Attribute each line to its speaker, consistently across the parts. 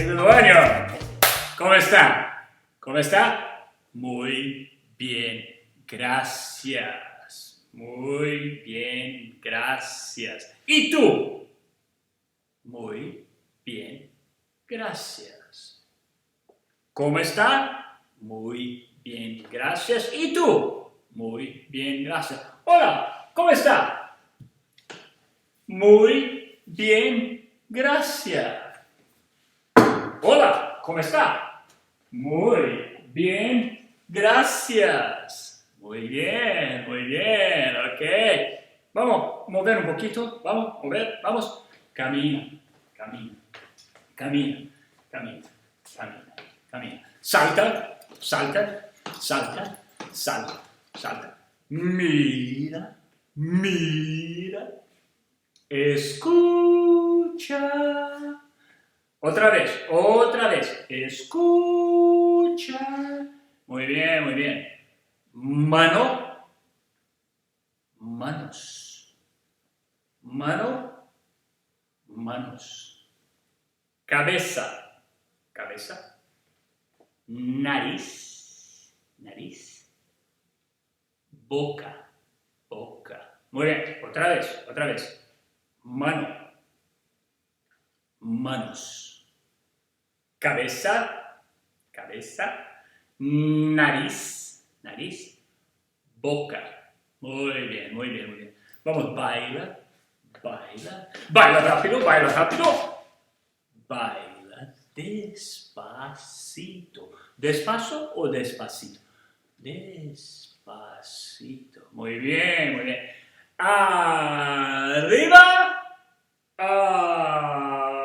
Speaker 1: segundo año. ¿Cómo está? ¿Cómo está? Muy bien, gracias. Muy bien, gracias. ¿Y tú? Muy bien, gracias. ¿Cómo está? Muy bien, gracias. ¿Y tú? Muy bien, gracias. Hola, ¿cómo está? Muy bien, gracias. Hola, ¿cómo está? Muy bien, gracias. Muy bien, ok. Vamos a mover un poquito, vamos a mover, vamos. Camina, camina, camina, camina, camina, camina. Salta, salta, salta, salta, salta. Mira, mira, escucha. Otra vez. Escucha. Muy bien, muy bien. Mano, manos. Mano, manos. Cabeza, cabeza. Nariz, nariz. Boca, boca. Muy bien, otra vez. Mano, manos. Cabeza, cabeza, nariz, nariz, boca. Muy bien, muy bien, muy bien. Vamos, baila, baila, baila rápido, baila rápido. Baila despacito. ¿Despacio o despacito? Despacito. Muy bien, muy bien. Arriba, abajo.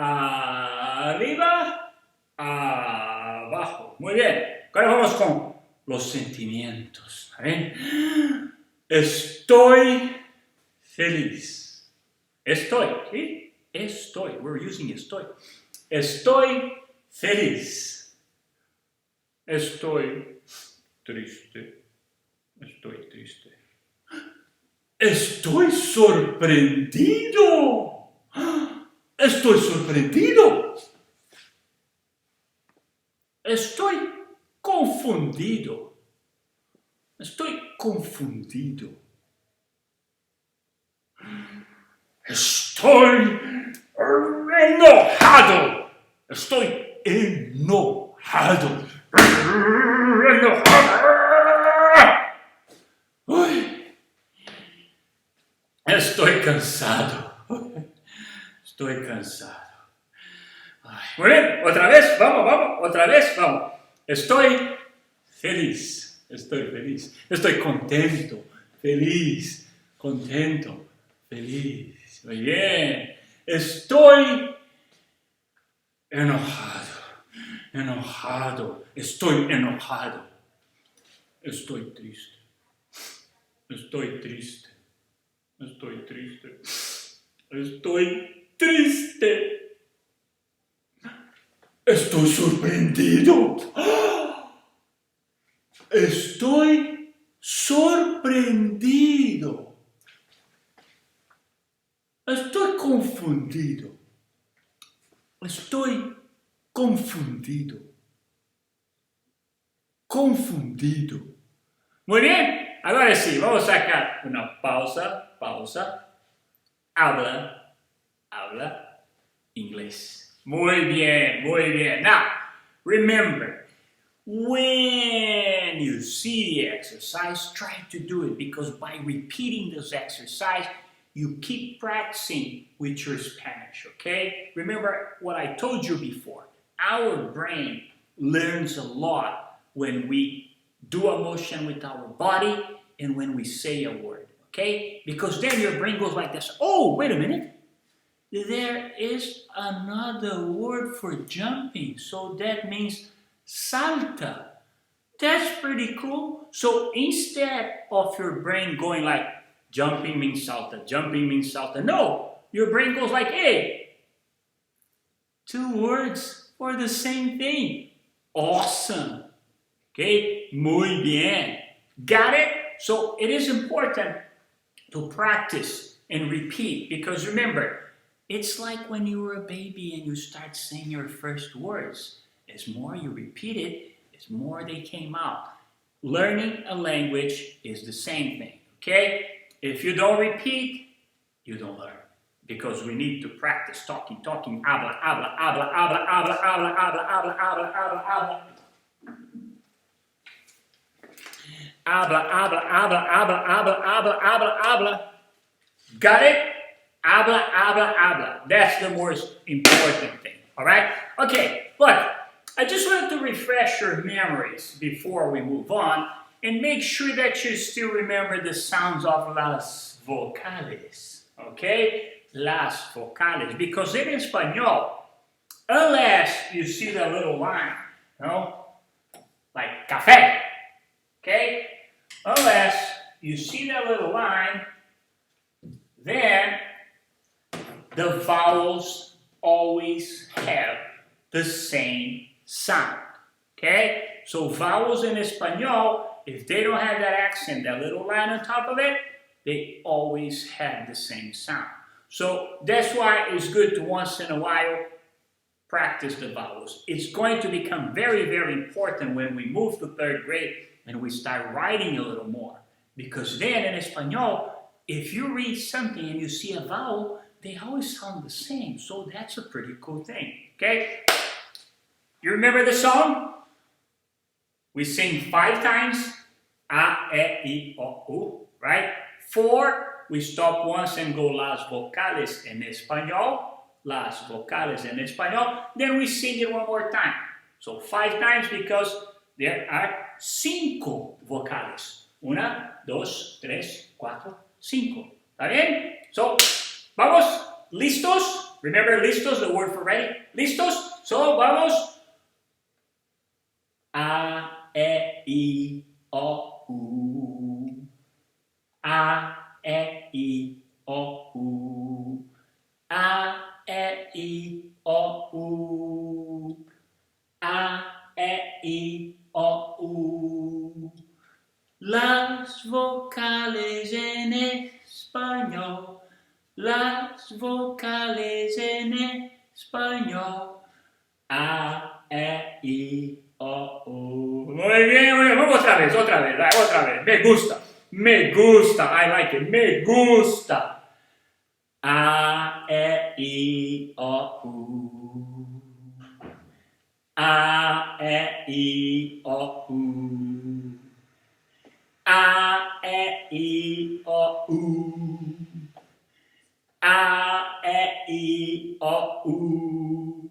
Speaker 1: Arriba, abajo. Muy bien. Ahora vamos con los sentimientos. ¿Ven? Estoy feliz. Estoy, ¿sí? Estoy. We're using estoy. Estoy feliz. Estoy triste. Estoy triste. Estoy sorprendido. Estoy sorprendido. Estoy confundido. Estoy confundido. Estoy enojado. Estoy enojado. Uy. Estoy cansado. Estoy cansado. Ay, muy bien, otra vez, vamos. Estoy feliz. Estoy contento, feliz, contento, feliz. Muy bien. Estoy enojado. Estoy enojado. Estoy triste. Estoy triste. Estoy triste. Estoy triste. Estoy sorprendido. Estoy sorprendido. Estoy confundido. Estoy confundido. Confundido. Muy bien. Ahora sí, vamos a sacar una pausa. Habla inglés. Muy bien. Now, remember, when you see the exercise, try to do it, because by repeating this exercise, you keep practicing with your Spanish, okay? Remember what I told you before. Our brain learns a lot when we do a motion with our body and when we say a word, okay? Because then your brain goes like this. Oh, wait a minute. There is another word for jumping, so that means salta. That's pretty cool. So instead of your brain going like, jumping means salta, no, your brain goes like, hey, two words for the same thing. Awesome. Okay, muy bien. Got it? So it is important to practice and repeat, because remember, It's like when you were a baby and you start saying your first words. As more you repeat it, as more they came out. Learning a language is the same thing, okay? If you don't repeat, you don't learn. Because we need to practice talking, habla, habla, habla, habla, habla, habla, habla, habla, habla, habla, habla. Habla, habla, habla, habla, habla, habla, habla, habla. Got it? Habla, habla, habla. That's the most important thing, all right? Okay, look, I just wanted to refresh your memories before we move on and make sure that you still remember the sounds of las vocales, okay? Las vocales, because in español, unless you see the little line, you know, like café, okay? Unless you see that little line, then the vowels always have the same sound, okay? So vowels in español, if they don't have that accent, that little line on top of it, they always have the same sound. So that's why it's good to once in a while practice the vowels. It's going to become very, very important when we move to third grade and we start writing a little more. Because then in Espanol, if you read something and you see a vowel, they always sound the same. So that's a pretty cool thing, okay? You remember the song? We sing 5 times, A, E, I, O, U, right? 4, we stop once and go las vocales en español, las vocales en español, then we sing it one more time. So 5 times because there are 5 vocales. 1, 2, 3, 4, 5. ¿Está bien? So, vamos, listos? Remember listos, the word for ready? ¿Listos? So, vamos. A, E, I, O, U. A, E, I, O, U. A, E, I, O, U. A, E, I, O, U. Las vocales en español. Las vocales en español. A, E, I, O, U. Muy bien, vamos otra vez, otra vez. Me gusta, I like it, me gusta. A, E, I, O, U. A, E, I, O, U. A, E, I, O, U. A, E, I, O, U.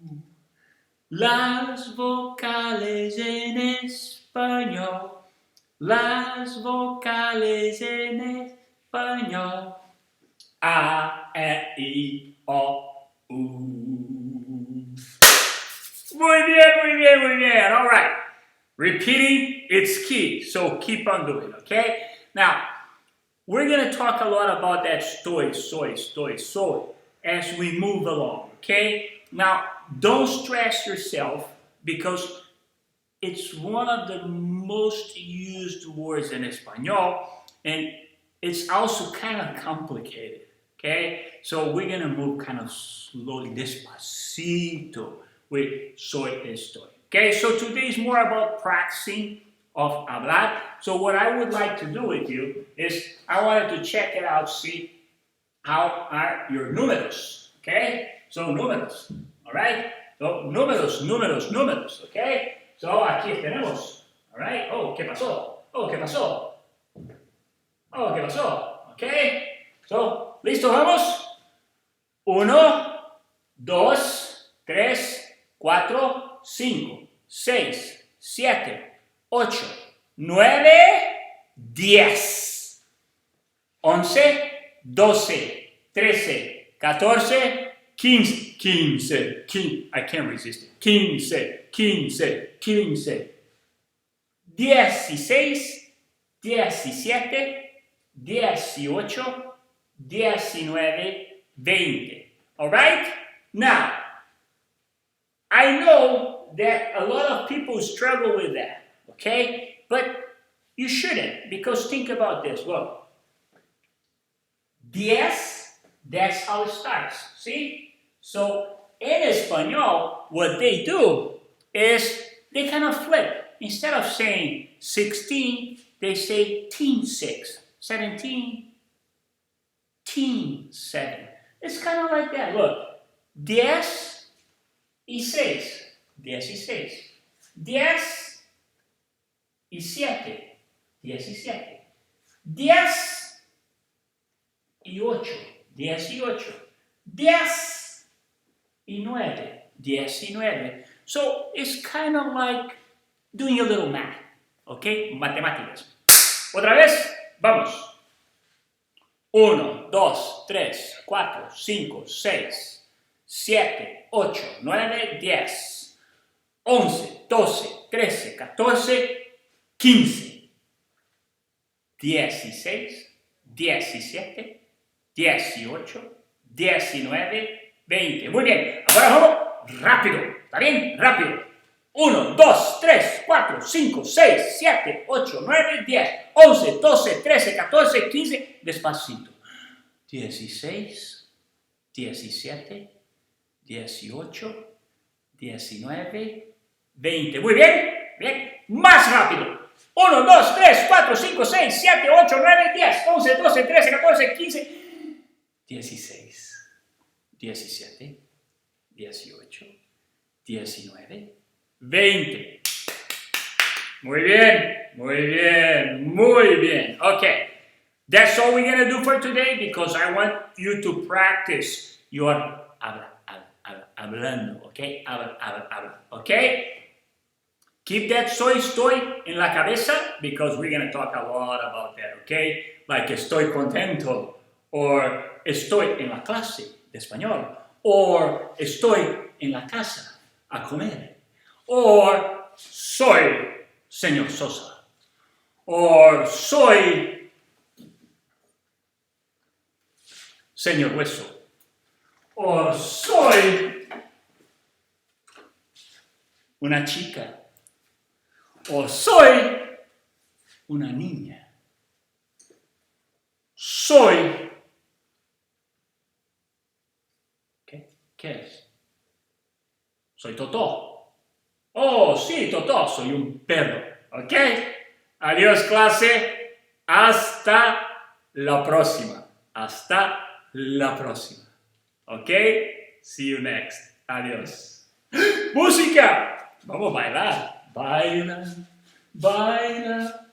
Speaker 1: Las vocales en español. Las vocales en español. A, E, I, O, U. Muy bien. All right. Repeating, it's key. So keep on doing, okay? Now, we're going to talk a lot about that estoy, soy, as we move along, okay? Now, don't stress yourself because it's one of the most used words in Espanol, and it's also kind of complicated, okay? So we're going to move kind of slowly, despacito, with soy, estoy. Okay, so today is more about practicing of hablar. So what I would like to do with you is I wanted to check it out, see how are your números, okay? So números, all right? So números, okay? So aquí tenemos, all right? Oh, ¿qué pasó? Okay? So, ¿listo, vamos? 1, 2, 3, 4, 5, 6, 7, 8, 9, 10, 11, 12, 13, 14, 15, I can't resist it, 15, 16, 17, 18, 19, 20. All right? Now, I know that a lot of people struggle with that, okay? But you shouldn't, because think about this. Look, 10, that's how it starts. See? So, in Espanol, what they do is they kind of flip. Instead of saying 16, they say teen 6, 17, teen 7. It's kind of like that. Look, 10 y 6, 10 y 6, 10 y 7, 10 y 7, 10 y 8, 10 y 8, 10 y 9, 10 y 9. So it's kind of like doing a little math, okay? Matemáticas. Otra vez, vamos. 1, 2, 3, 4, 5, 6, 7, 8, 9, 10, 11, 12, 13, 14, 15, 16, 17, 18, 19, 20. Muy bien, ahora vamos rápido, ¿está bien? Rápido. 1, 2, 3, 4, 5, 6, 7, 8, 9, 10, 11, 12, 13, 14, 15, despacito. 16, 17, 18, 19, 20. Muy bien, bien. Más rápido. 1, 2, 3, 4, 5, 6, 7, 8, 9, 10, 11, 12, 13, 14, 15, 16, 17, 18, 19, 20. Muy bien, muy bien, muy bien. Okay, that's all we're going to do for today because I want you to practice your hablando, okay? Habla, okay? Keep that estoy en la cabeza because we're going to talk a lot about that, okay? Like estoy contento or estoy en la clase de español or estoy en la casa a comer. Or soy Sr Souza, or soy Sr Hueso, or soy una chica, o soy una niña, soy, ¿qué es? Soy Totó. Oh, sí, Totó, soy un perro, ¿ok? Adiós, clase. Hasta la próxima. Hasta la próxima. ¿Ok? See you next. Adiós. ¡Música! Vamos a bailar. Baila, baila.